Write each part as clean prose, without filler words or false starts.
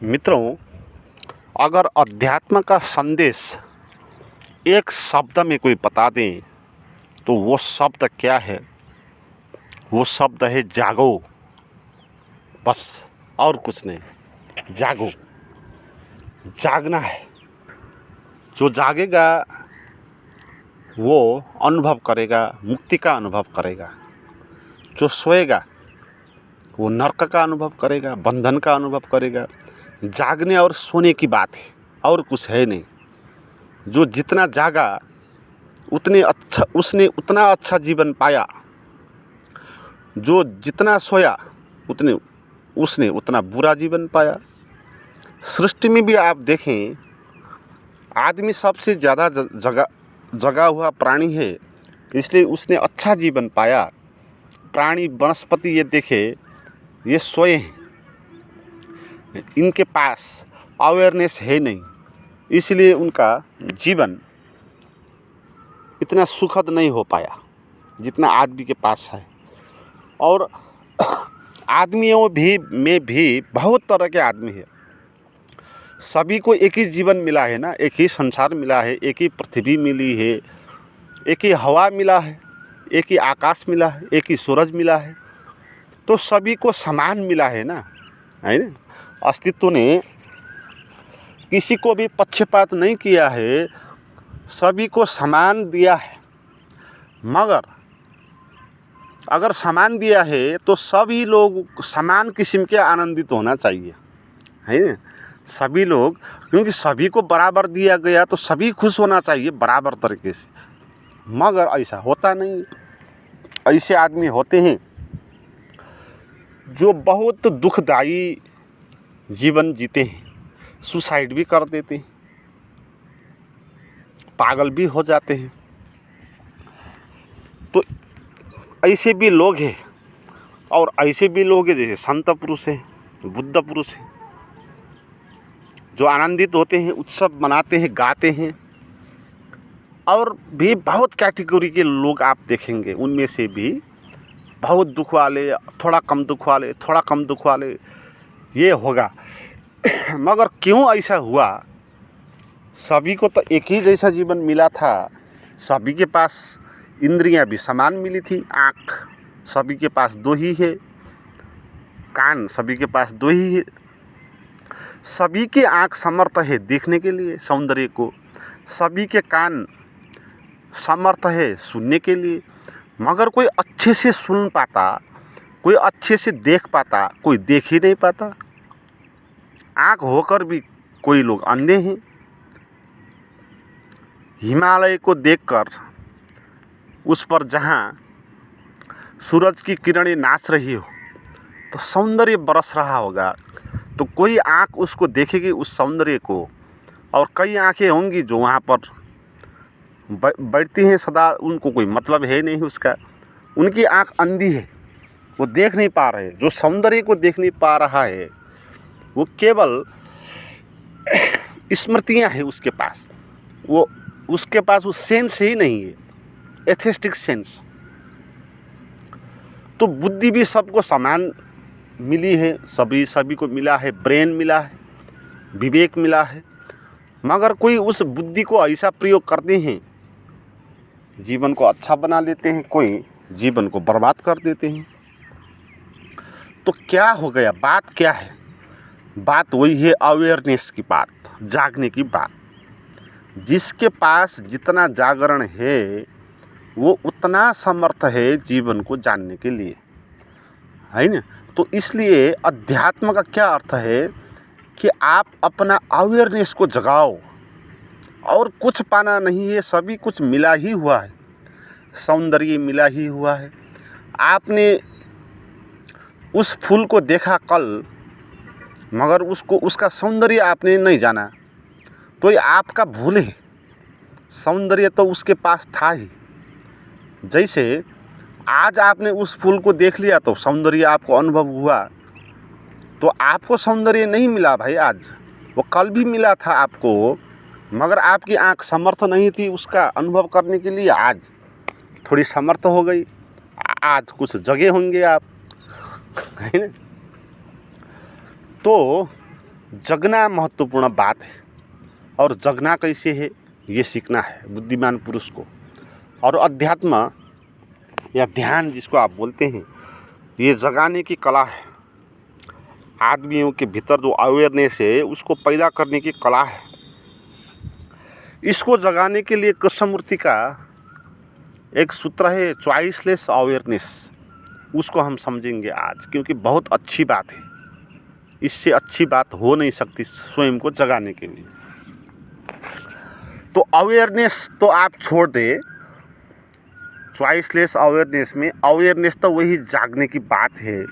मित्रों, अगर अध्यात्म का संदेश एक शब्द में कोई बता दें तो वो शब्द क्या है? वो शब्द है जागो। बस और कुछ नहीं। जागो, जागना है। जो जागेगा वो अनुभव करेगा, मुक्ति का अनुभव करेगा। जो सोएगा वो नरक का अनुभव करेगा, बंधन का अनुभव करेगा। जागने और सोने की बात है, और कुछ है नहीं। जो जितना जागा उसने उतना अच्छा जीवन पाया। जो जितना सोया उसने उतना बुरा जीवन पाया। सृष्टि में भी आप देखें, आदमी सबसे ज़्यादा जगा हुआ प्राणी है, इसलिए उसने अच्छा जीवन पाया। प्राणी वनस्पति ये देखे, ये सोए हैं, इनके पास अवेयरनेस है नहीं, इसलिए उनका जीवन इतना सुखद नहीं हो पाया जितना आदमी के पास है। और आदमियों में भी बहुत तरह के आदमी है। सभी को एक ही जीवन मिला है ना, एक ही संसार मिला है, एक ही पृथ्वी मिली है, एक ही हवा मिला है, एक ही आकाश मिला है, एक ही सूरज मिला है। तो सभी को समान मिला है ना, है ना। अस्तित्व ने किसी को भी पक्षपात नहीं किया है, सभी को समान दिया है। मगर अगर समान दिया है तो सभी लोग समान किस्म के आनंदित होना चाहिए, है ना। सभी लोग, क्योंकि सभी को बराबर दिया गया तो सभी खुश होना चाहिए बराबर तरीके से। मगर ऐसा होता नहीं। ऐसे आदमी होते हैं जो बहुत दुखदायी जीवन जीते हैं, सुसाइड भी कर देते हैं, पागल भी हो जाते हैं। तो ऐसे भी लोग हैं। और ऐसे भी लोग हैं जैसे संत पुरुष हैं, बुद्ध पुरुष हैं, जो आनंदित होते हैं, उत्सव मनाते हैं, गाते हैं। और भी बहुत कैटेगरी के लोग आप देखेंगे, उनमें से भी बहुत दुख वाले, थोड़ा कम दुख वाले, थोड़ा कम दुख वाले, ये होगा। मगर क्यों ऐसा हुआ? सभी को तो एक ही जैसा जीवन मिला था। सभी के पास इंद्रियां भी समान मिली थी। आँख सभी के पास दो ही है, कान सभी के पास दो ही है। सभी के आँख समर्थ है देखने के लिए सौंदर्य को, सभी के कान समर्थ है सुनने के लिए। मगर कोई अच्छे से सुन पाता, कोई अच्छे से देख पाता, कोई देख ही नहीं पाता। आँख होकर भी कोई लोग अंधे हैं। हिमालय को देखकर उस पर जहाँ सूरज की किरणें नाच रही हो तो सौंदर्य बरस रहा होगा, तो कोई आँख उसको देखेगी उस सौंदर्य को। और कई आँखें होंगी जो वहाँ पर बैठती हैं सदा, उनको कोई मतलब है नहीं उसका। उनकी आँख अंधी है, वो देख नहीं पा रहे। जो सौंदर्य को देख नहीं पा रहा है वो केवल स्मृतियाँ हैं उसके पास। उसके पास वो सेंस ही नहीं है, एस्थेटिक सेंस। तो बुद्धि भी सबको समान मिली है, सभी को मिला है, ब्रेन मिला है, विवेक मिला है। मगर कोई उस बुद्धि को ऐसा प्रयोग करते हैं, जीवन को अच्छा बना लेते हैं, कोई जीवन को बर्बाद कर देते हैं। तो क्या हो गया? बात क्या है? बात वही है अवेयरनेस की बात, जागने की बात। जिसके पास जितना जागरण है वो उतना समर्थ है जीवन को जानने के लिए, है ना। तो इसलिए अध्यात्म का क्या अर्थ है कि आप अपना अवेयरनेस को जगाओ। और कुछ पाना नहीं है, सभी कुछ मिला ही हुआ है, सौंदर्य मिला ही हुआ है। आपने उस फूल को देखा कल, मगर उसका सौंदर्य आपने नहीं जाना, तो ये आपका भूल है। सौंदर्य तो उसके पास था ही। जैसे आज आपने उस फूल को देख लिया तो सौंदर्य आपको अनुभव हुआ, तो आपको सौंदर्य नहीं मिला भाई आज, वो कल भी मिला था आपको। मगर आपकी आँख समर्थ नहीं थी उसका अनुभव करने के लिए, आज थोड़ी समर्थ हो गई, आज कुछ जगह होंगे आप, है ना। तो जगना महत्वपूर्ण बात है। और जगना कैसे है ये सीखना है बुद्धिमान पुरुष को। और अध्यात्म या ध्यान जिसको आप बोलते हैं, ये जगाने की कला है। आदमियों के भीतर जो अवेयरनेस है उसको पैदा करने की कला है। इसको जगाने के लिए कृष्णमूर्ति का एक सूत्र है चॉइसलेस अवेयरनेस, उसको हम समझेंगे आज, क्योंकि बहुत अच्छी बात है। इससे अच्छी बात हो नहीं सकती स्वयं को जगाने के लिए। तो अवेयरनेस तो आप छोड़ दें, चॉइसलेस अवेयरनेस में अवेयरनेस तो वही जागने की बात है,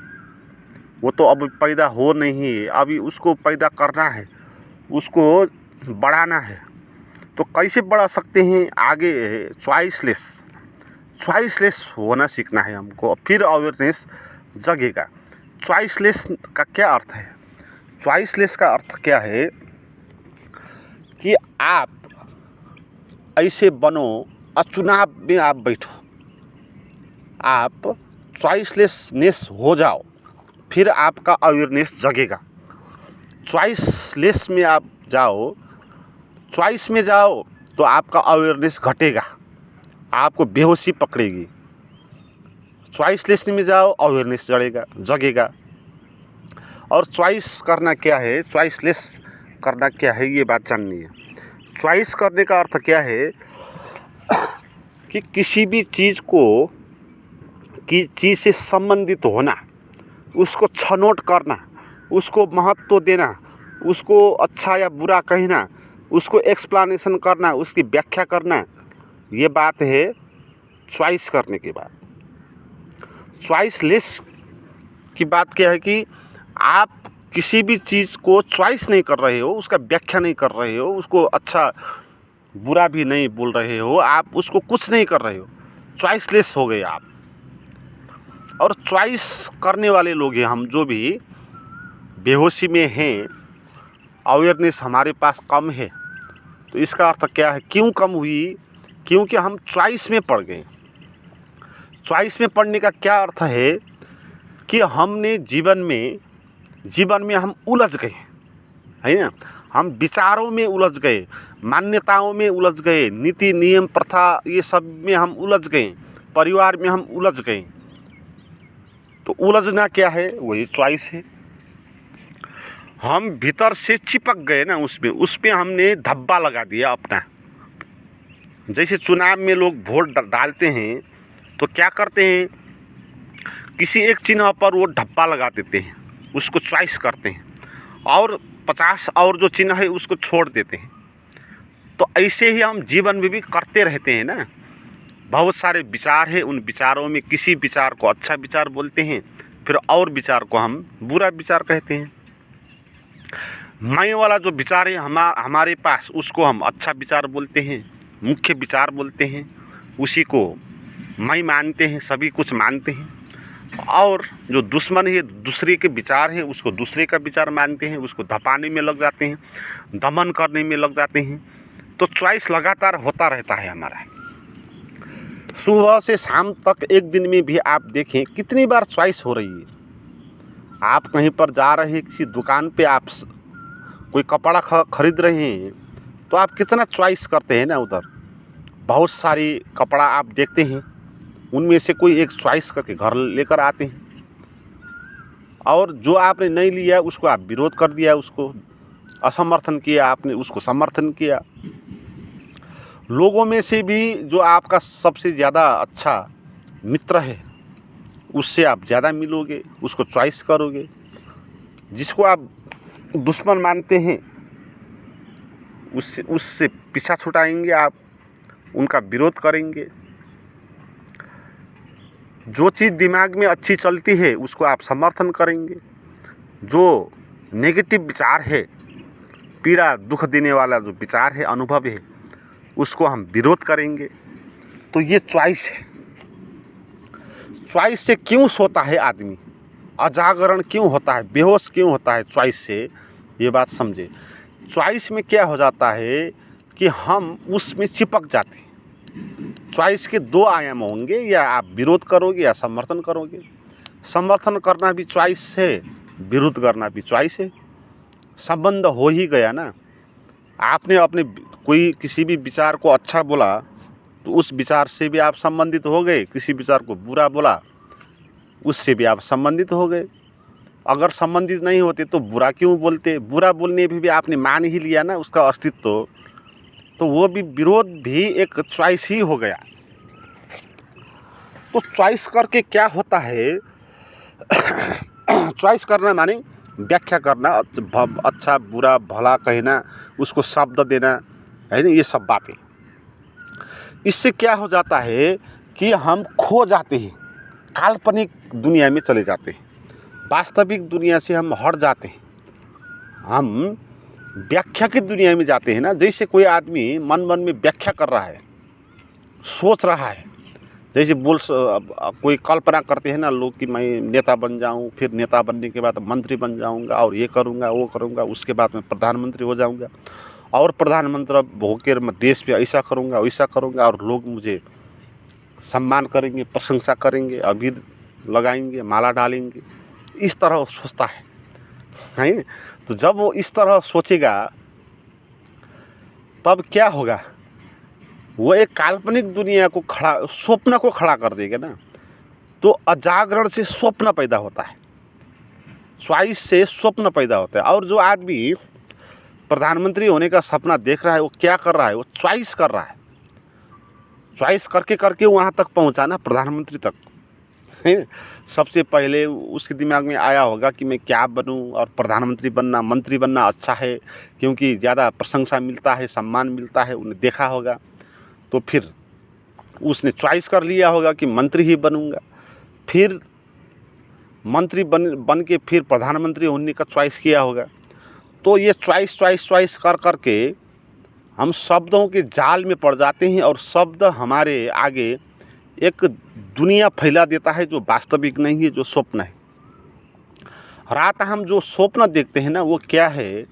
वो तो अब पैदा हो नहीं है, अभी उसको पैदा करना है, उसको बढ़ाना है। तो कैसे बढ़ा सकते हैं आगे? चॉइसलेस होना सीखना है हमको, फिर अवेयरनेस जगेगा। चॉइसलेस का क्या अर्थ है? चॉइसलेस का अर्थ क्या है कि आप ऐसे बनो और चुनाव में आप बैठो, आप चॉइसलेसनेस हो जाओ, फिर आपका अवेयरनेस जगेगा। चॉइसलेस में आप जाओ, चॉइस में जाओ तो आपका अवेयरनेस घटेगा, आपको बेहोशी पकड़ेगी। चॉइसलेस में जाओ, अवेयरनेस जगेगा। और चॉइस करना क्या है, चॉइसलेस करना क्या है, ये बात जाननी है। चॉइस करने का अर्थ क्या है कि किसी भी चीज़ से संबंधित होना, उसको छनौट करना, उसको महत्व देना, उसको अच्छा या बुरा कहना, उसको एक्सप्लेनेशन करना, उसकी व्याख्या करना, ये बात है चॉइस करने की बात। चॉइसलेस की बात क्या है कि आप किसी भी चीज़ को चॉइस नहीं कर रहे हो, उसका व्याख्या नहीं कर रहे हो, उसको अच्छा बुरा भी नहीं बोल रहे हो, आप उसको कुछ नहीं कर रहे हो, चॉइसलेस हो गए आप। और चॉइस करने वाले लोग हैं हम, जो भी बेहोशी में हैं, अवेयरनेस हमारे पास कम है। तो इसका अर्थ क्या है, क्यों कम हुई? क्योंकि हम चॉइस में पड़ गए। चॉइस में पड़ने का क्या अर्थ है कि हमने जीवन में हम उलझ गए, है ना। हम विचारों में उलझ गए, मान्यताओं में उलझ गए, नीति नियम प्रथा ये सब में हम उलझ गए, परिवार में हम उलझ गए। तो उलझना क्या है? वही चॉइस है। हम भीतर से चिपक गए ना, उसमें हमने धब्बा लगा दिया अपना। जैसे चुनाव में लोग वोट डालते हैं तो क्या करते हैं, किसी एक चिन्ह पर वो धब्बा लगा देते हैं, उसको चॉइस करते हैं, और 50 और जो चिन्ह है उसको छोड़ देते हैं। तो ऐसे ही हम जीवन में भी करते रहते हैं ना। बहुत सारे विचार हैं, उन विचारों में किसी विचार को अच्छा विचार बोलते हैं, फिर और विचार को हम बुरा विचार कहते हैं। मैं वाला जो विचार है हमारे पास, उसको हम अच्छा विचार बोलते हैं, मुख्य विचार बोलते हैं, उसी को मैं मानते हैं, सभी कुछ मानते हैं। और जो दुश्मन है, दूसरे के विचार हैं, उसको दूसरे का विचार मानते हैं, उसको धपाने में लग जाते हैं, दमन करने में लग जाते हैं। तो चॉइस लगातार होता रहता है हमारा। सुबह से शाम तक एक दिन में भी आप देखें कितनी बार चॉइस हो रही है। आप कहीं पर जा रहे हैं, किसी दुकान पे आप कोई कपड़ा खरीद रहे हैं, तो आप कितना चॉइस करते हैं ना। उधर बहुत सारी कपड़ा आप देखते हैं, उनमें से कोई एक चॉइस करके घर लेकर आते हैं, और जो आपने नहीं लिया उसको आप विरोध कर दिया, उसको असमर्थन किया, आपने उसको समर्थन किया। लोगों में से भी जो आपका सबसे ज़्यादा अच्छा मित्र है, उससे आप ज़्यादा मिलोगे, उसको चॉइस करोगे। जिसको आप दुश्मन मानते हैं, उससे पीछा छुटाएंगे आप, उनका विरोध करेंगे। जो चीज़ दिमाग में अच्छी चलती है उसको आप समर्थन करेंगे। जो नेगेटिव विचार है, पीड़ा दुख देने वाला जो विचार है, अनुभव है, उसको हम विरोध करेंगे। तो ये चॉइस है। चॉइस से क्यों सोता है आदमी, अजागरण क्यों होता है, बेहोश क्यों होता है चॉइस से, ये बात समझे। चॉइस में क्या हो जाता है कि हम उसमें चिपक जाते हैं। चॉइस के दो आयाम होंगे, या आप विरोध करोगे या समर्थन करोगे। समर्थन करना भी चॉइस है, विरोध करना भी चॉइस है। संबंध हो ही गया ना। आपने अपने कोई किसी भी विचार को अच्छा बोला तो उस विचार से भी आप संबंधित हो गए, किसी विचार को बुरा बोला उससे भी आप संबंधित हो गए। अगर संबंधित नहीं होते तो बुरा क्यों बोलते? बुरा बोलने भी आपने मान ही लिया ना उसका अस्तित्व, तो वो भी विरोध भी एक चॉइस ही हो गया। तो चॉइस करके क्या होता है? चॉइस करना माने व्याख्या करना, अच्छा बुरा भला कहना, उसको शब्द देना, है ना, ये सब बातें। इससे क्या हो जाता है कि हम खो जाते हैं, काल्पनिक दुनिया में चले जाते हैं, वास्तविक दुनिया से हम हट जाते हैं, हम व्याख्या की दुनिया में जाते हैं ना। जैसे कोई आदमी मन मन में व्याख्या कर रहा है, सोच रहा है, जैसे कोई कल्पना करते हैं ना लोग कि मैं नेता बन जाऊं, फिर नेता बनने के बाद मंत्री बन जाऊंगा और ये करूंगा वो करूंगा, उसके बाद मैं प्रधानमंत्री हो जाऊंगा और प्रधानमंत्री होकर मैं देश पे ऐसा करूंगा वैसा करूंगा और लोग मुझे सम्मान करेंगे, प्रशंसा करेंगे, अबीर लगाएंगे, माला डालेंगे। इस तरह वो सोचता है। तो जब वो इस तरह सोचेगा तब क्या होगा? वो एक काल्पनिक दुनिया को स्वप्न को खड़ा कर देगा ना। तो अजागरण से स्वप्न पैदा होता है, चॉइस से स्वप्न पैदा होता है। और जो आदमी प्रधानमंत्री होने का सपना देख रहा है वो क्या कर रहा है? वो चॉइस कर रहा है, चॉइस करके करके वहाँ तक पहुँचा ना, प्रधानमंत्री तक है। सबसे पहले उसके दिमाग में आया होगा कि मैं क्या बनूं, और प्रधानमंत्री बनना, मंत्री बनना अच्छा है क्योंकि ज़्यादा प्रशंसा मिलता है, सम्मान मिलता है, उन्हें देखा होगा। तो फिर उसने चॉइस कर लिया होगा कि मंत्री ही बनूंगा। फिर मंत्री बन के फिर प्रधानमंत्री होने का चॉइस किया होगा। तो ये चॉइस कर कर के हम शब्दों के जाल में पड़ जाते हैं और शब्द हमारे आगे एक दुनिया फैला देता है जो वास्तविक नहीं है, जो स्वप्न है। रात हम जो स्वप्न देखते हैं ना वो क्या है?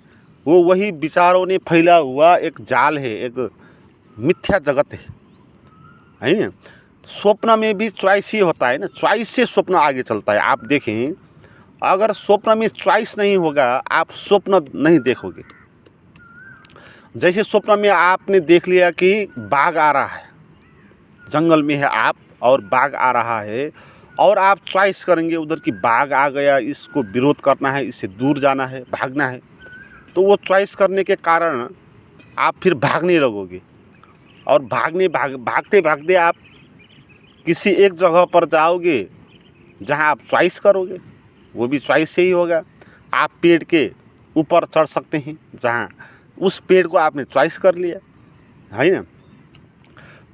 वो वही विचारों ने फैला हुआ एक जाल है, एक मिथ्या जगत है। स्वप्न में भी चॉइस ही होता है ना, चॉइस से स्वप्न आगे चलता है। आप देखें, अगर स्वप्न में चॉइस नहीं होगा आप स्वप्न नहीं देखोगे। जैसे स्वप्न में आपने देख लिया कि बाघ आ रहा है, जंगल में है आप और बाघ आ रहा है, और आप चॉइस करेंगे उधर की बाघ आ गया, इसको विरोध करना है, इससे दूर जाना है, भागना है। तो वो चॉइस करने के कारण आप फिर भागने लगोगे और भागते भागते आप किसी एक जगह पर जाओगे जहां आप चॉइस करोगे, वो भी चॉइस से ही होगा। आप पेड़ के ऊपर चढ़ सकते हैं जहां उस पेड़ को आपने चॉइस कर लिया, है ना।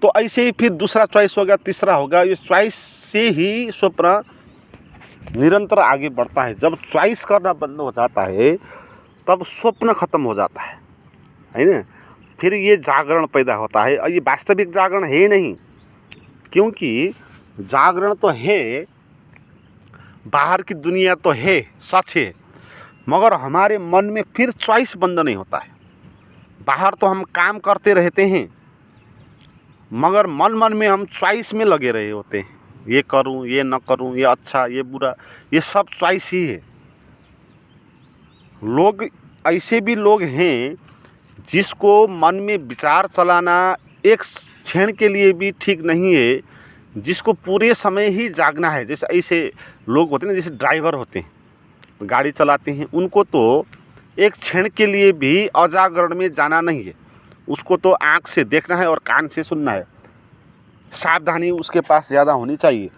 तो ऐसे ही फिर दूसरा चॉइस होगा, तीसरा होगा। ये चॉइस से ही स्वप्न निरंतर आगे बढ़ता है। जब चॉइस करना बंद हो जाता है तब स्वप्न खत्म हो जाता है ना। फिर ये जागरण पैदा होता है, और ये वास्तविक जागरण है नहीं, क्योंकि जागरण तो है, बाहर की दुनिया तो है, सच है, मगर हमारे मन में फिर चॉइस बंद नहीं होता है। बाहर तो हम काम करते रहते हैं मगर मन मन में हम चॉइस में लगे रहे होते हैं, ये करूं, ये न करूं, ये अच्छा, ये बुरा, ये सब चॉइस ही है। लोग ऐसे भी लोग हैं जिसको मन में विचार चलाना एक क्षण के लिए भी ठीक नहीं है, जिसको पूरे समय ही जागना है। जैसे ऐसे लोग होते हैं ना, जैसे ड्राइवर होते हैं, गाड़ी चलाते हैं, उनको तो एक क्षण के लिए भी अजागरण में जाना नहीं है। उसको तो आँख से देखना है और कान से सुनना है, सावधानी उसके पास ज़्यादा होनी चाहिए।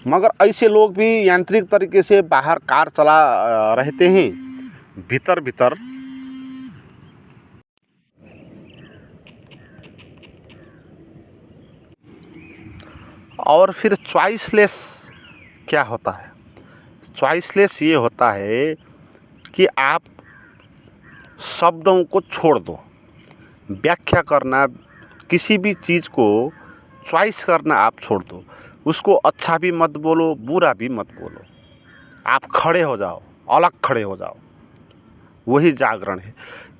मगर ऐसे लोग भी यांत्रिक तरीके से बाहर कार चला रहते हैं, भीतर भीतर और फिर चॉइसलेस क्या होता है? चॉइसलेस ये होता है कि आप शब्दों को छोड़ दो, व्याख्या करना, किसी भी चीज़ को चॉइस करना आप छोड़ दो। उसको अच्छा भी मत बोलो, बुरा भी मत बोलो, आप खड़े हो जाओ, अलग खड़े हो जाओ, वही जागरण है।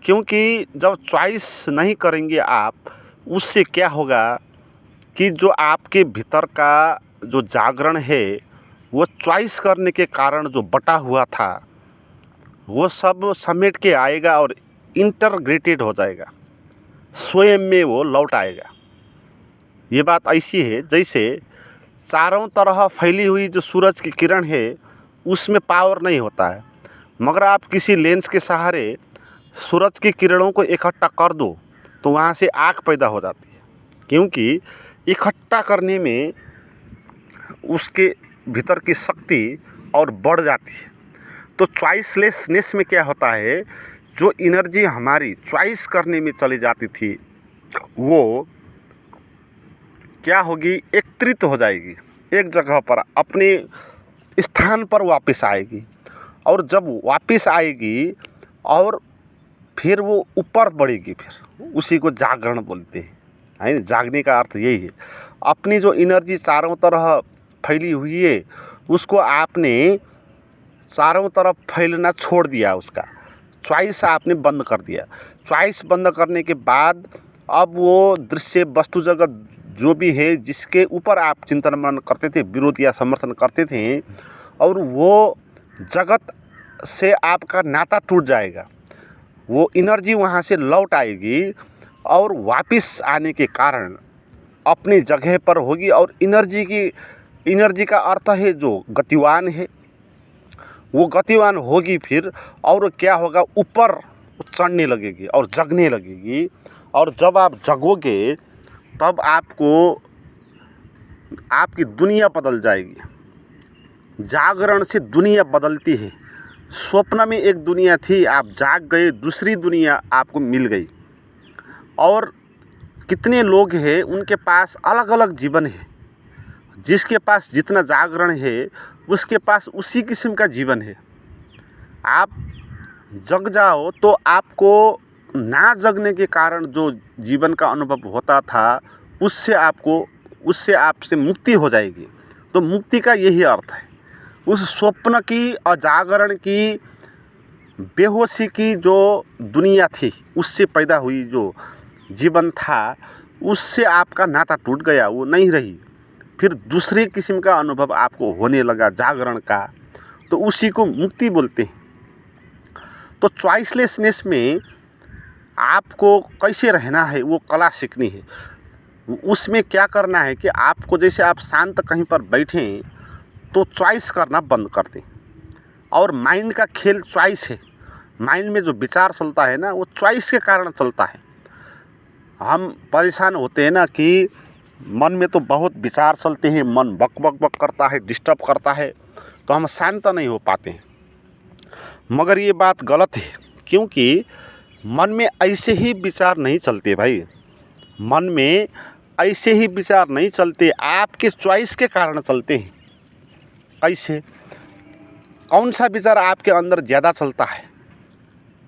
क्योंकि जब चॉइस नहीं करेंगे आप, उससे क्या होगा कि जो आपके भीतर का जो जागरण है वो चॉइस करने के कारण जो बटा हुआ था वो सब समेट के आएगा और इंटरग्रेटेड हो जाएगा, स्वयं में वो लौट आएगा। ये बात ऐसी है जैसे चारों तरह फैली हुई जो सूरज की किरण है उसमें पावर नहीं होता है, मगर आप किसी लेंस के सहारे सूरज की किरणों को इकट्ठा कर दो तो वहाँ से आग पैदा हो जाती है, क्योंकि इकट्ठा करने में उसके भीतर की शक्ति और बढ़ जाती है। तो चॉइसलेसनेस में क्या होता है, जो एनर्जी हमारी चॉइस करने में चली जाती थी वो क्या होगी, एकत्रित हो जाएगी, एक जगह पर अपने स्थान पर वापस आएगी। और जब वापस आएगी और फिर वो ऊपर बढ़ेगी, फिर उसी को जागरण बोलते हैं, है ना। जागने का अर्थ यही है, अपनी जो एनर्जी चारों तरह फैली हुई है उसको आपने चारों तरफ फैलना छोड़ दिया, उसका चॉइस आपने बंद कर दिया। चॉइस बंद करने के बाद अब वो दृश्य वस्तु जगत जो भी है जिसके ऊपर आप चिंतन मनन करते थे, विरोध या समर्थन करते थे, और वो जगत से आपका नाता टूट जाएगा, वो एनर्जी वहाँ से लौट आएगी और वापस आने के कारण अपनी जगह पर होगी। और एनर्जी का अर्थ है जो गतिवान है, वो गतिवान होगी फिर, और क्या होगा, ऊपर चढ़ने लगेगी और जगने लगेगी। और जब आप जगोगे तब आपकी दुनिया बदल जाएगी। जागरण से दुनिया बदलती है। स्वप्न में एक दुनिया थी, आप जाग गए, दूसरी दुनिया आपको मिल गई। और कितने लोग हैं उनके पास अलग अलग जीवन है, जिसके पास जितना जागरण है उसके पास उसी किस्म का जीवन है। आप जग जाओ तो आपको ना जगने के कारण जो जीवन का अनुभव होता था उससे आपसे मुक्ति हो जाएगी। तो मुक्ति का यही अर्थ है। उस स्वप्न की, अजागरण की, बेहोशी की जो दुनिया थी उससे पैदा हुई जो जीवन था उससे आपका नाता टूट गया, वो नहीं रही। फिर दूसरे किस्म का अनुभव आपको होने लगा जागरण का, तो उसी को मुक्ति बोलते हैं। तो चॉइसलेसनेस में आपको कैसे रहना है वो कला सीखनी है। उसमें क्या करना है कि आपको, जैसे आप शांत कहीं पर बैठें तो चॉइस करना बंद कर दें। और माइंड का खेल चॉइस है। माइंड में जो विचार चलता है ना वो चॉइस के कारण चलता है। हम परेशान होते हैं ना कि मन में तो बहुत विचार चलते हैं, मन बक बक बक करता है, डिस्टर्ब करता है, तो हम शांत नहीं हो पाते हैं। मगर ये बात गलत है, क्योंकि मन में ऐसे ही विचार नहीं चलते भाई। मन में ऐसे ही विचार नहीं चलते, आपके चॉइस के कारण चलते हैं। कैसे? कौन सा विचार आपके अंदर ज़्यादा चलता है?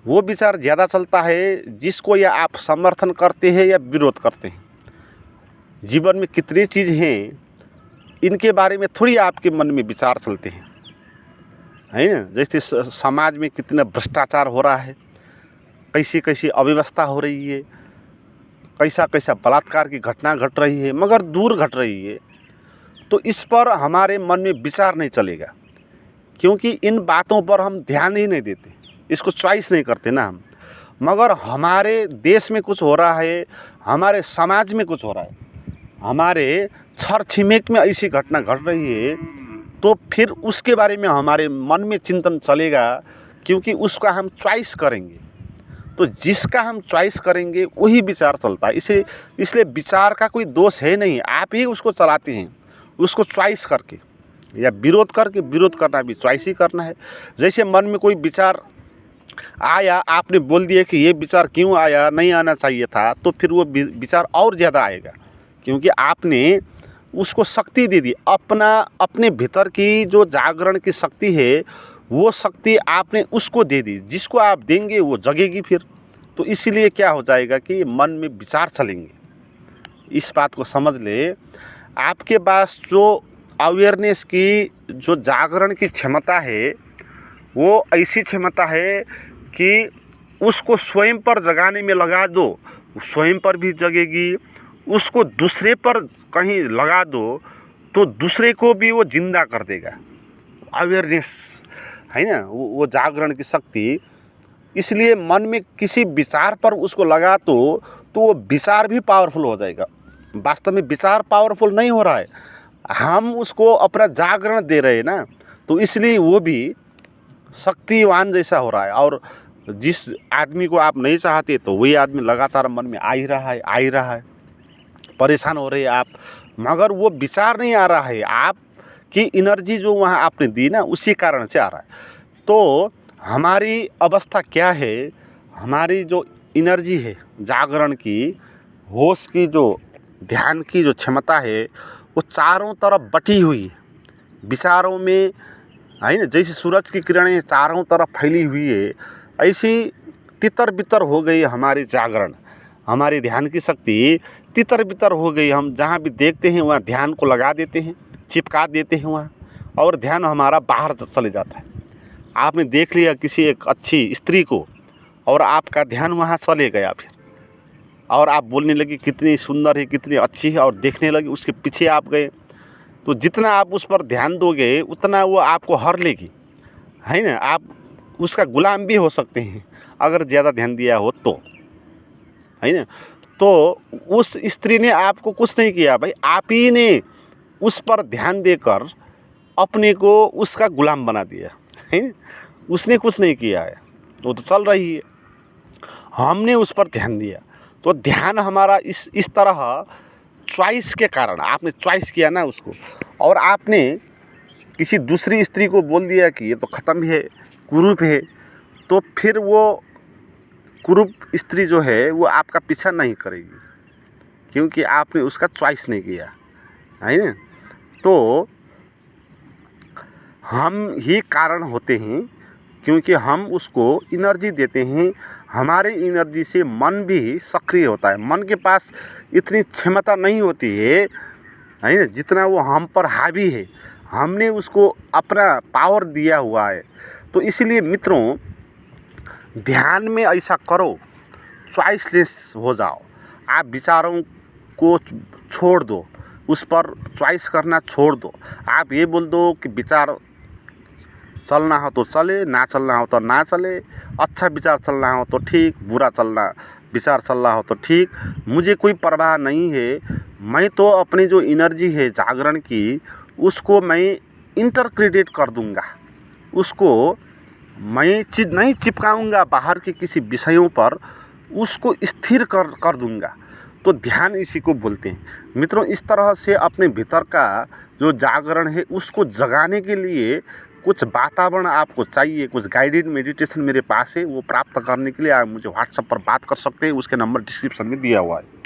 वो विचार ज़्यादा चलता है जिसको या आप समर्थन करते हैं या विरोध करते हैं। जीवन में कितनी चीज़ हैं इनके बारे में थोड़ी आपके मन में विचार चलते हैं, है ना। जैसे समाज में कितना भ्रष्टाचार हो रहा है, कैसी कैसी अव्यवस्था हो रही है, कैसा कैसा बलात्कार की घटना घट रही है, मगर दूर घट रही है। तो इस पर हमारे मन में विचार नहीं चलेगा, क्योंकि इन बातों पर हम ध्यान ही नहीं देते, इसको चॉइस नहीं करते ना हम। मगर हमारे देश में कुछ हो रहा है, हमारे समाज में कुछ हो रहा है, हमारे छर छिमेक में ऐसी घटना घट रही है, तो फिर उसके बारे में हमारे मन में चिंतन चलेगा, क्योंकि उसका हम चॉइस करेंगे। तो जिसका हम चॉइस करेंगे वही विचार चलता है। इसलिए विचार का कोई दोष है नहीं, आप ही उसको चलाते हैं, उसको चॉइस करके या विरोध करके। विरोध करना भी चॉइस ही करना है। जैसे मन में कोई विचार आया, आपने बोल दिया कि ये विचार क्यों आया, नहीं आना चाहिए था, तो फिर वो विचार और ज़्यादा आएगा, क्योंकि आपने उसको शक्ति दे दी। अपने भीतर की जो जागरण की शक्ति है वो शक्ति आपने उसको दे दी, जिसको आप देंगे वो जगेगी फिर। तो इसीलिए क्या हो जाएगा कि मन में विचार चलेंगे। इस बात को समझ ले। आपके पास जो अवेयरनेस की, जो जागरण की क्षमता है, वो ऐसी क्षमता है कि उसको स्वयं पर जगाने में लगा दो, स्वयं पर भी जगेगी। उसको दूसरे पर कहीं लगा दो तो दूसरे को भी वो जिंदा कर देगा। अवेयरनेस है ना, वो जागरण की शक्ति। इसलिए मन में किसी विचार पर उसको लगा तो वो विचार भी पावरफुल हो जाएगा। वास्तव में विचार पावरफुल नहीं हो रहा है, हम उसको अपना जागरण दे रहे हैं ना, तो इसलिए वो भी शक्तिवान जैसा हो रहा है। और जिस आदमी को आप नहीं चाहते तो वही आदमी लगातार मन में आ ही रहा है, परेशान हो रहे हैं आप, मगर वो विचार नहीं आ रहा है, आपकी एनर्जी जो वहाँ आपने दी ना उसी कारण से आ रहा है। तो हमारी अवस्था क्या है, हमारी जो एनर्जी है जागरण की, होश की, जो ध्यान की जो क्षमता है वो चारों तरफ बटी हुई है विचारों में, है ना। जैसे सूरज की किरणें चारों तरफ फैली हुई है, ऐसी तितर बितर हो गई हमारी जागरण, हमारी ध्यान की शक्ति तितर बितर हो गई। हम जहाँ भी देखते हैं वहाँ ध्यान को लगा देते हैं, चिपका देते हैं वहाँ, और ध्यान हमारा बाहर चले जाता है। आपने देख लिया किसी एक अच्छी स्त्री को और आपका ध्यान वहाँ चले गया, फिर और आप बोलने लगे कितनी सुंदर है, कितनी अच्छी है, और देखने लगे उसके पीछे आप गए, तो जितना आप उस पर ध्यान दोगे उतना वो आपको हर लेगी, है ना। आप उसका गुलाम भी हो सकते हैं अगर ज़्यादा ध्यान दिया हो तो, है ना। तो उस स्त्री ने आपको कुछ नहीं किया भाई, आप ही ने उस पर ध्यान देकर अपने को उसका गुलाम बना दिया है। उसने कुछ नहीं किया है, वो तो चल रही है, हमने उस पर ध्यान दिया। तो ध्यान हमारा इस तरह चॉइस के कारण, आपने चॉइस किया ना उसको, और आपने किसी दूसरी स्त्री को बोल दिया कि ये तो ख़त्म है, कुरूप है, तो फिर वो कुरूप स्त्री जो है वो आपका पीछा नहीं करेगी, क्योंकि आपने उसका चॉइस नहीं किया, है ना। तो हम ही कारण होते हैं, क्योंकि हम उसको एनर्जी देते हैं। हमारे एनर्जी से मन भी सक्रिय होता है। मन के पास इतनी क्षमता नहीं होती है ना, जितना वो हम पर हावी है। हमने उसको अपना पावर दिया हुआ है। तो इसलिए मित्रों, ध्यान में ऐसा करो, चॉइसलेस हो जाओ। आप विचारों को छोड़ दो, उस पर चॉइस करना छोड़ दो। आप ये बोल दो कि विचार चलना हो तो चले, ना चलना हो तो ना चले, अच्छा विचार चलना हो तो ठीक, बुरा विचार चल रहा हो तो ठीक, मुझे कोई परवाह नहीं है। मैं तो अपनी जो एनर्जी है जागरण की, उसको मैं इंटरक्रेडिट कर दूंगा, उसको मैं नहीं चिपकाऊंगा बाहर के किसी विषयों पर, उसको स्थिर कर दूंगा। तो ध्यान इसी को बोलते हैं मित्रों। इस तरह से अपने भीतर का जो जागरण है उसको जगाने के लिए कुछ वातावरण आपको चाहिए, कुछ गाइडेड मेडिटेशन मेरे पास है। वो प्राप्त करने के लिए आप मुझे व्हाट्सएप पर बात कर सकते हैं, उसके नंबर डिस्क्रिप्शन में दिया हुआ है।